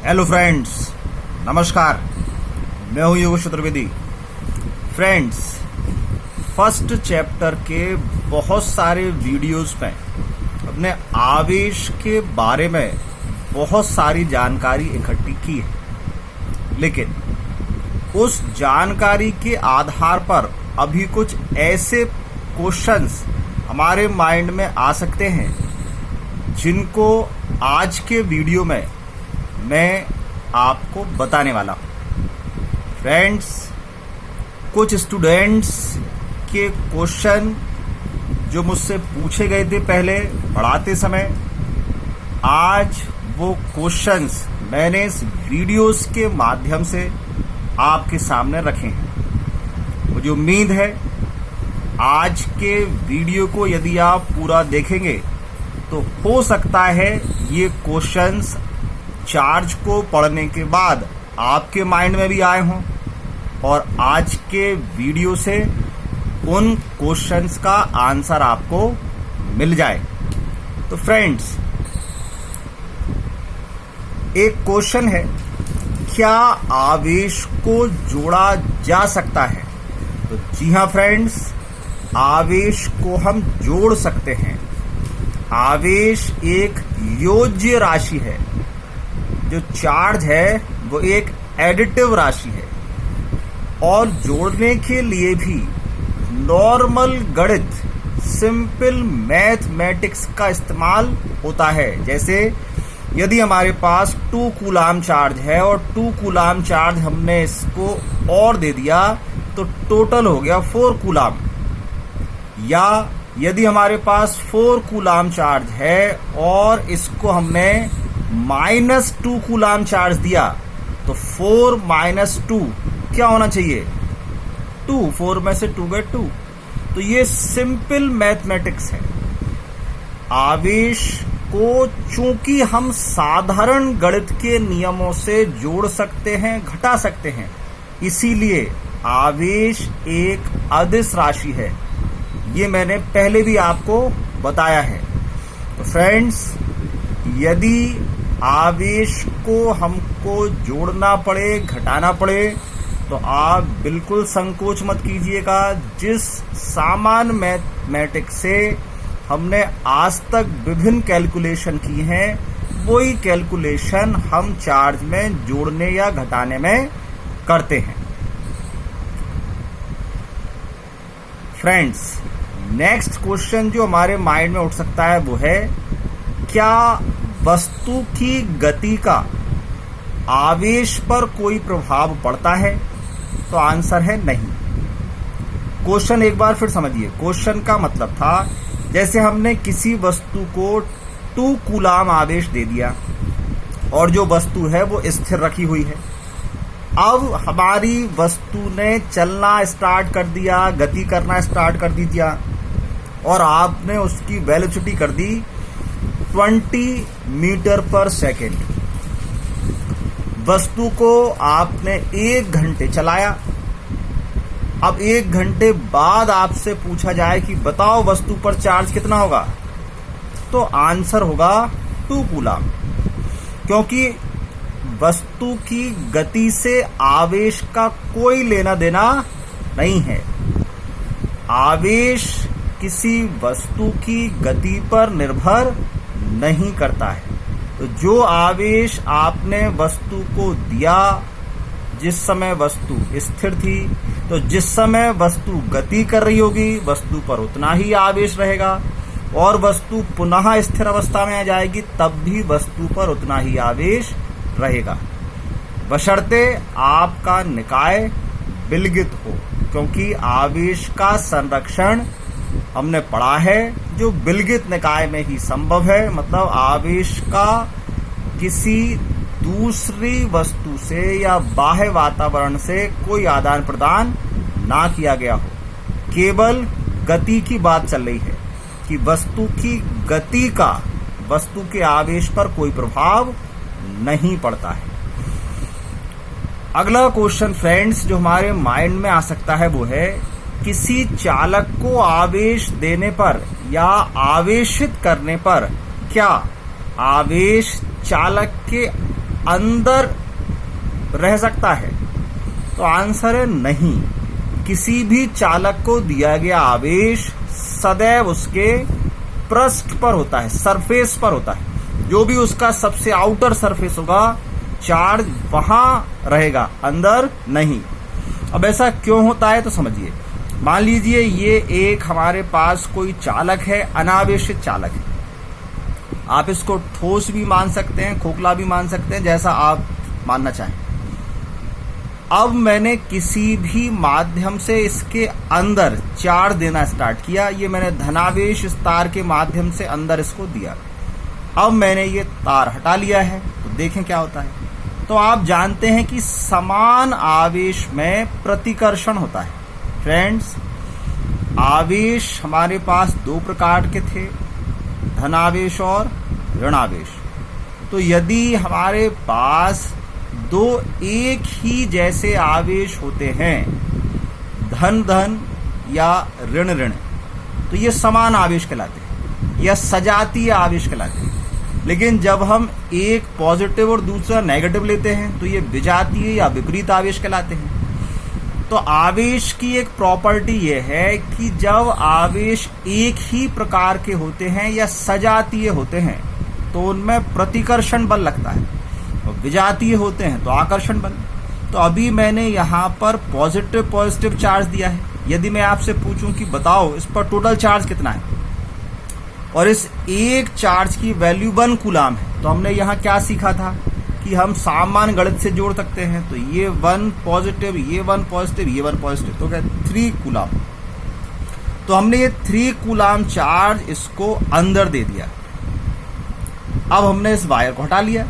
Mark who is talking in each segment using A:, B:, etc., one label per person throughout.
A: Hello friends, नमस्कार। मैं हूं Yogesh Chaturvedi. Friends, first chapter के बहुत सारे वीडियोस में अपने आवेश के बारे में बहुत सारी जानकारी इकट्ठी की है, लेकिन उस जानकारी के आधार पर अभी कुछ ऐसे क्वेश्चंस हमारे माइंड में आ सकते हैं जिनको आज के वीडियो में मैं आपको बताने वाला हूं। फ्रेंड्स, कुछ स्टूडेंट्स के क्वेश्चन जो मुझसे पूछे गए थे पहले पढ़ाते समय, आज वो क्वेश्चंस मैंने इस वीडियोस के माध्यम से आपके सामने रखे हैं। मुझे उम्मीद है आज के वीडियो को यदि आप पूरा देखेंगे तो हो सकता है ये क्वेश्चंस चार्ज को पढ़ने के बाद आपके माइंड में भी आए हों और आज के वीडियो से उन क्वेश्चंस का आंसर आपको मिल जाए। तो फ्रेंड्स, एक क्वेश्चन है, क्या आवेश को जोड़ा जा सकता है? तो जी हां फ्रेंड्स, आवेश को हम जोड़ सकते हैं। आवेश एक योज्य राशि है। जो चार्ज है वो एक एडिटिव राशि है और जोड़ने के लिए भी नॉर्मल गणित, सिंपल मैथमेटिक्स का इस्तेमाल होता है। जैसे यदि हमारे पास 2 कूलाम चार्ज है और 2 कूलाम चार्ज हमने इसको और दे दिया तो टोटल हो गया 4 कूलाम। या यदि हमारे पास 4 कूलाम चार्ज है और इसको हमने -2 कूलाम चार्ज दिया तो 4 - 2 क्या होना चाहिए? 2। 4 में से 2 गए 2। तो ये सिंपल मैथमेटिक्स है। आवेश को चूंकि हम साधारण गणित के नियमों से जोड़ सकते हैं, घटा सकते हैं, इसीलिए आवेश एक अदिश राशि है। ये मैंने पहले भी आपको बताया है। तो फ्रेंड्स, यदि आवेश को हमको जोड़ना पड़े, घटाना पड़े, तो आप बिल्कुल संकोच मत कीजिएगा। जिस सामान्य मैथमेटिक्स से हमने आज तक विभिन्न कैलकुलेशन की हैं, वही कैलकुलेशन हम चार्ज में जोड़ने या घटाने में करते हैं। फ्रेंड्स, नेक्स्ट क्वेश्चन जो हमारे माइंड में उठ सकता है वो है, क्या वस्तु की गति का आवेश पर कोई प्रभाव पड़ता है? तो आंसर है नहीं। क्वेश्चन एक बार फिर समझिए। क्वेश्चन का मतलब था, जैसे हमने किसी वस्तु को 2 कूलाम आवेश दे दिया और जो वस्तु है वो स्थिर रखी हुई है। अब हमारी वस्तु ने चलना स्टार्ट कर दिया, गति करना स्टार्ट कर दिया और आपने उसकी वेलोसिटी कर दी 20 मीटर पर सेकेंड। वस्तु को आपने 1 घंटे चलाया। अब 1 घंटे बाद आपसे पूछा जाए कि बताओ वस्तु पर चार्ज कितना होगा, तो आंसर होगा 2 कूलाम, क्योंकि वस्तु की गति से आवेश का कोई लेना देना नहीं है। आवेश किसी वस्तु की गति पर निर्भर नहीं करता है। तो जो आवेश आपने वस्तु को दिया, जिस समय वस्तु स्थिर थी, तो जिस समय वस्तु गति कर रही होगी वस्तु पर उतना ही आवेश रहेगा और वस्तु पुनः स्थिर अवस्था में आ जाएगी तब भी वस्तु पर उतना ही आवेश रहेगा, बशर्ते आपका निकाय विलगित हो। क्योंकि आवेश का संरक्षण हमने पढ़ा है जो विलगित निकाय में ही संभव है। मतलब आवेश का किसी दूसरी वस्तु से या बाह्य वातावरण से कोई आदान प्रदान ना किया गया हो। केवल गति की बात चल रही है कि वस्तु की गति का वस्तु के आवेश पर कोई प्रभाव नहीं पड़ता है। अगला क्वेश्चन फ्रेंड्स जो हमारे माइंड में आ सकता है वो है, किसी चालक को आवेश देने पर या आवेशित करने पर क्या आवेश चालक के अंदर रह सकता है? तो आंसर है नहीं। किसी भी चालक को दिया गया आवेश सदैव उसके पृष्ठ पर होता है, सरफेस पर होता है। जो भी उसका सबसे आउटर सरफेस होगा, चार्ज वहां रहेगा, अंदर नहीं। अब ऐसा क्यों होता है तो समझिए। मान लीजिए ये एक हमारे पास कोई चालक है, अनावेशित चालक है। आप इसको ठोस भी मान सकते हैं, खोखला भी मान सकते हैं, जैसा आप मानना चाहें। अब मैंने किसी भी माध्यम से इसके अंदर चार्ज देना स्टार्ट किया। ये मैंने धनावेश इस तार के माध्यम से अंदर इसको दिया। अब मैंने ये तार हटा लिया है, तो देखें क्या होता है। तो आप जानते हैं कि समान आवेश में प्रतिकर्षण होता है। फ्रेंड्स, आवेश हमारे पास दो प्रकार के थे, धनावेश और ऋणावेश। तो यदि हमारे पास दो एक ही जैसे आवेश होते हैं, धन धन या ऋण ऋण, तो ये समान आवेश कहलाते हैं या सजातीय आवेश कहलाते हैं। लेकिन जब हम एक पॉजिटिव और दूसरा नेगेटिव लेते हैं तो ये विजातीय या विपरीत आवेश कहलाते हैं। तो आवेश की एक प्रॉपर्टी ये है कि जब आवेश एक ही प्रकार के होते हैं या सजातीय होते हैं तो उनमें प्रतिकर्षण बल लगता है, और विजातीय होते हैं तो आकर्षण बल। तो अभी मैंने यहाँ पर पॉजिटिव चार्ज दिया है। यदि मैं आपसे पूछूं कि बताओ इस पर टोटल चार्ज कितना है, और इस एक चार्ज की वैल्यू 1 कूलाम है, तो हमने यहाँ क्या सीखा था कि हम सामान्य गणित से जोड़ सकते हैं। तो ये 1 पॉजिटिव, ये 1 पॉजिटिव, ये 1 पॉजिटिव, तो क्या 3 कूलाम। तो हमने ये 3 कूलाम चार्ज इसको अंदर दे दिया। अब हमने इस वायर को हटा लिया,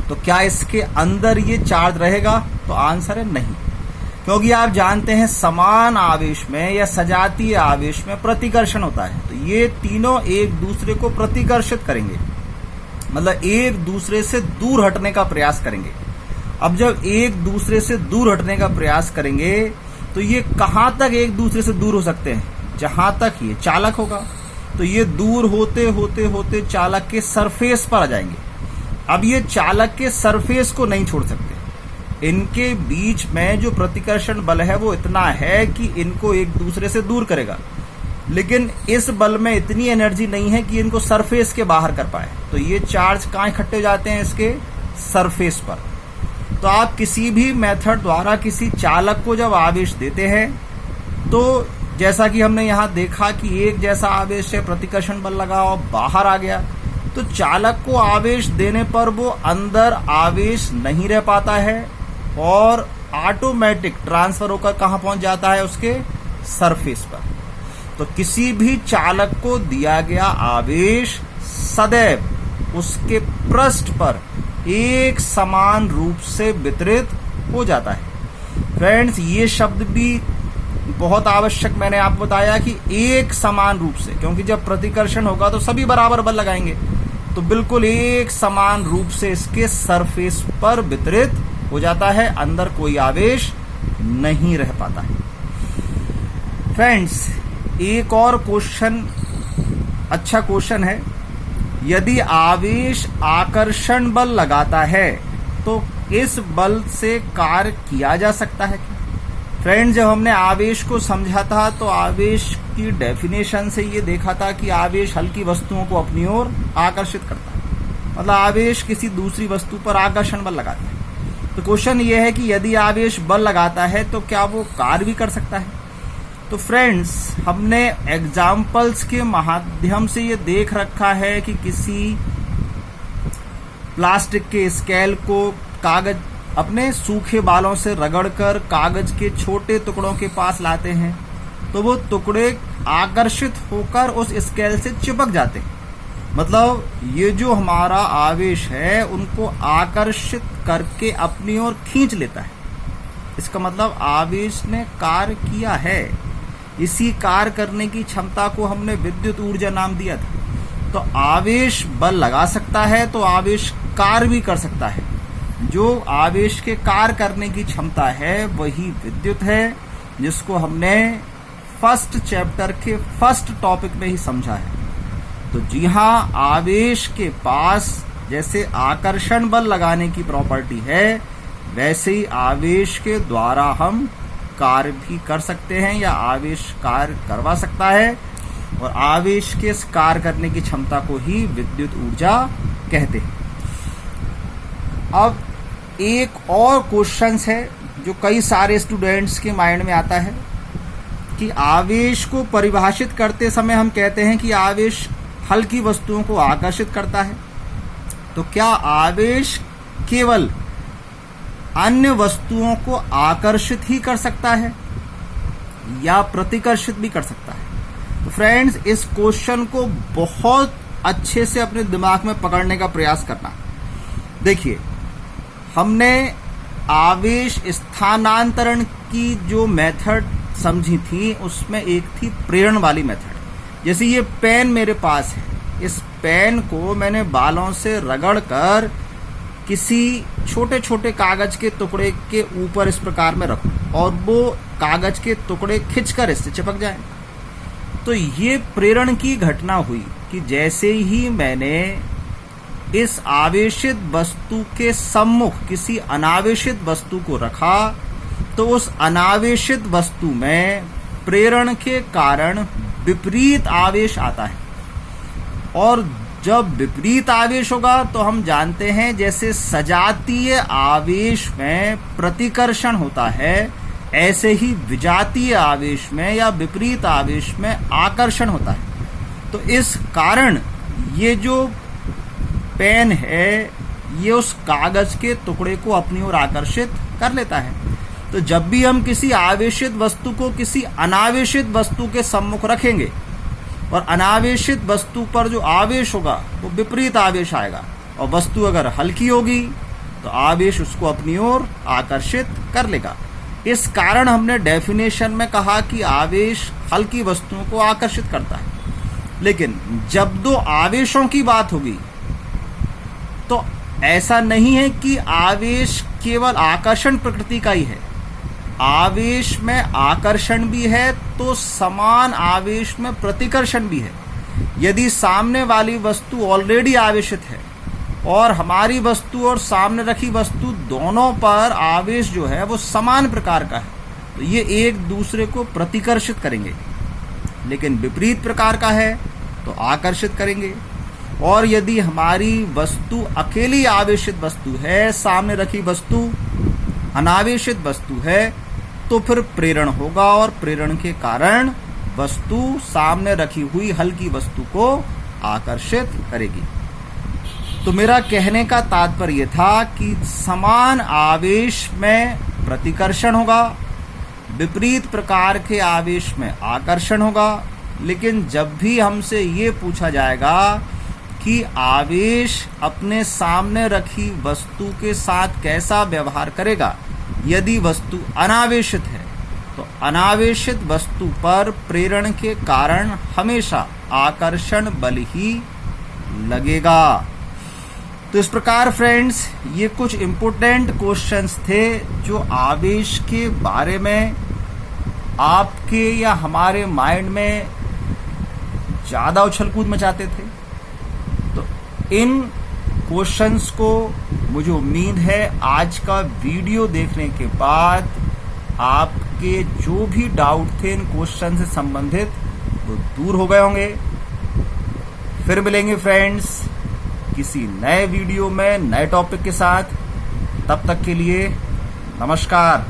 A: तो क्या इसके अंदर ये चार्ज रहेगा? तो आंसर है नहीं, क्योंकि आप जानते हैं समान आवेश में या सजातीय आवेश में प्रतिकर्षण होता है। तो ये तीनों एक दूसरे को प्रतिकर्षित करेंगे, मतलब एक दूसरे से दूर हटने का प्रयास करेंगे। अब जब एक दूसरे से दूर हटने का प्रयास करेंगे तो ये कहां तक एक दूसरे से दूर हो सकते हैं? जहां तक ये चालक होगा। तो ये दूर होते होते होते चालक के सरफेस पर आ जाएंगे। अब ये चालक के सरफेस को नहीं छोड़ सकते। इनके बीच में जो प्रतिकर्षण बल है वो इतना है कि इनको एक दूसरे से दूर करेगा, लेकिन इस बल में इतनी एनर्जी नहीं है कि इनको सरफेस के बाहर कर पाए। तो ये चार्ज कहाँ इकट्ठे हो जाते हैं? इसके सरफेस पर। तो आप किसी भी मेथड द्वारा किसी चालक को जब आवेश देते हैं, तो जैसा कि हमने यहाँ देखा कि एक जैसा आवेश है, प्रतिकर्षण बल लगा और बाहर आ गया, तो चालक को आवेश देने पर वो अंदर आवेश नहीं रह पाता है और ऑटोमेटिक ट्रांसफर होकर कहाँ पहुंच जाता है? उसके सरफेस पर। तो किसी भी चालक को दिया गया आवेश सदैव उसके पृष्ठ पर एक समान रूप से वितरित हो जाता है। फ्रेंड्स, ये शब्द भी बहुत आवश्यक मैंने आपको बताया कि एक समान रूप से, क्योंकि जब प्रतिकर्षण होगा तो सभी बराबर बल लगाएंगे, तो बिल्कुल एक समान रूप से इसके सरफेस पर वितरित हो जाता है, अंदर कोई आवेश नहीं रह पाता है। फ्रेंड्स, एक और क्वेश्चन, अच्छा क्वेश्चन है, यदि आवेश आकर्षण बल लगाता है तो इस बल से कार्य किया जा सकता है? फ्रेंड्स, जब हमने आवेश को समझा था तो आवेश की डेफिनेशन से ये देखा था कि आवेश हल्की वस्तुओं को अपनी ओर आकर्षित करता है, मतलब आवेश किसी दूसरी वस्तु पर आकर्षण बल लगाता है। तो क्वेश्चन ये है कि यदि आवेश बल लगाता है तो क्या वो कार्य भी कर सकता है? तो फ्रेंड्स, हमने एग्जाम्पल्स के माध्यम से ये देख रखा है कि किसी प्लास्टिक के स्केल को कागज अपने सूखे बालों से रगड़कर कागज के छोटे टुकड़ों के पास लाते हैं, तो वो टुकड़े आकर्षित होकर उस स्केल से चिपक जाते हैं। मतलब ये जो हमारा आवेश है उनको आकर्षित करके अपनी ओर खींच लेता है। इसका मतलब आवेश ने कार्य किया है। इसी कार्य करने की क्षमता को हमने विद्युत ऊर्जा नाम दिया था। तो आवेश बल लगा सकता है तो आवेश कार्य भी कर सकता है। जो आवेश के कार्य करने की क्षमता है वही विद्युत है, जिसको हमने फर्स्ट चैप्टर के फर्स्ट टॉपिक में ही समझा है। तो जी हाँ, आवेश के पास जैसे आकर्षण बल लगाने की प्रॉपर्टी है, वैसे ही आवेश के द्वारा हम कार्य भी कर सकते हैं या आवेश कार्य करवा सकता है, और आवेश के कार्य करने की क्षमता को ही विद्युत ऊर्जा कहते हैं। अब एक और क्वेश्चन है जो कई सारे स्टूडेंट्स के माइंड में आता है कि आवेश को परिभाषित करते समय हम कहते हैं कि आवेश हल्की वस्तुओं को आकर्षित करता है, तो क्या आवेश केवल अन्य वस्तुओं को आकर्षित ही कर सकता है या प्रतिकर्षित भी कर सकता है? तो फ्रेंड्स, इस क्वेश्चन को बहुत अच्छे से अपने दिमाग में पकड़ने का प्रयास करना। देखिए, हमने आवेश स्थानांतरण की जो मेथड समझी थी उसमें एक थी प्रेरण वाली मेथड। जैसे ये पेन मेरे पास है, इस पेन को मैंने बालों से रगड़कर किसी छोटे छोटे कागज के टुकड़े के ऊपर इस प्रकार में रखूं और वो कागज के टुकड़े खिंचकर इससे चिपक जाएं, तो ये प्रेरण की घटना हुई कि जैसे ही मैंने इस आवेशित वस्तु के सम्मुख किसी अनावेशित वस्तु को रखा, तो उस अनावेशित वस्तु में प्रेरण के कारण विपरीत आवेश आता है। और जब विपरीत आवेश होगा तो हम जानते हैं जैसे सजातीय आवेश में प्रतिकर्षण होता है, ऐसे ही विजातीय आवेश में या विपरीत आवेश में आकर्षण होता है। तो इस कारण ये जो पेन है ये उस कागज के टुकड़े को अपनी ओर आकर्षित कर लेता है। तो जब भी हम किसी आवेशित वस्तु को किसी अनावेशित वस्तु के सम्मुख रखेंगे और अनावेशित वस्तु पर जो आवेश होगा वो विपरीत आवेश आएगा, और वस्तु अगर हल्की होगी तो आवेश उसको अपनी ओर आकर्षित कर लेगा। इस कारण हमने डेफिनेशन में कहा कि आवेश हल्की वस्तुओं को आकर्षित करता है। लेकिन जब दो आवेशों की बात होगी तो ऐसा नहीं है कि आवेश केवल आकर्षण प्रकृति का ही है। आवेश में आकर्षण भी है तो समान आवेश में प्रतिकर्षण भी है। यदि सामने वाली वस्तु ऑलरेडी आवेशित है और हमारी वस्तु और सामने रखी वस्तु दोनों पर आवेश जो है वो समान प्रकार का है, तो ये एक दूसरे को प्रतिकर्षित करेंगे। लेकिन विपरीत प्रकार का है तो आकर्षित करेंगे। और यदि हमारी वस्तु अकेली आवेशित वस्तु है, सामने रखी वस्तु अनावेशित वस्तु है, तो फिर प्रेरण होगा और प्रेरण के कारण वस्तु सामने रखी हुई हल्की वस्तु को आकर्षित करेगी। तो मेरा कहने का तात्पर्य था कि समान आवेश में प्रतिकर्षण होगा, विपरीत प्रकार के आवेश में आकर्षण होगा। लेकिन जब भी हमसे ये पूछा जाएगा कि आवेश अपने सामने रखी वस्तु के साथ कैसा व्यवहार करेगा, यदि वस्तु अनावेशित है तो अनावेशित वस्तु पर प्रेरण के कारण हमेशा आकर्षण बल ही लगेगा। तो इस प्रकार फ्रेंड्स, ये कुछ इम्पोर्टेंट क्वेश्चंस थे जो आवेश के बारे में आपके या हमारे माइंड में ज़्यादा उछल कूद मचाते थे। तो इन क्वेश्चंस को मुझे उम्मीद है आज का वीडियो देखने के बाद आपके जो भी डाउट थे इन क्वेश्चन से संबंधित वो दूर हो गए होंगे। फिर मिलेंगे फ्रेंड्स किसी नए वीडियो में नए टॉपिक के साथ। तब तक के लिए नमस्कार।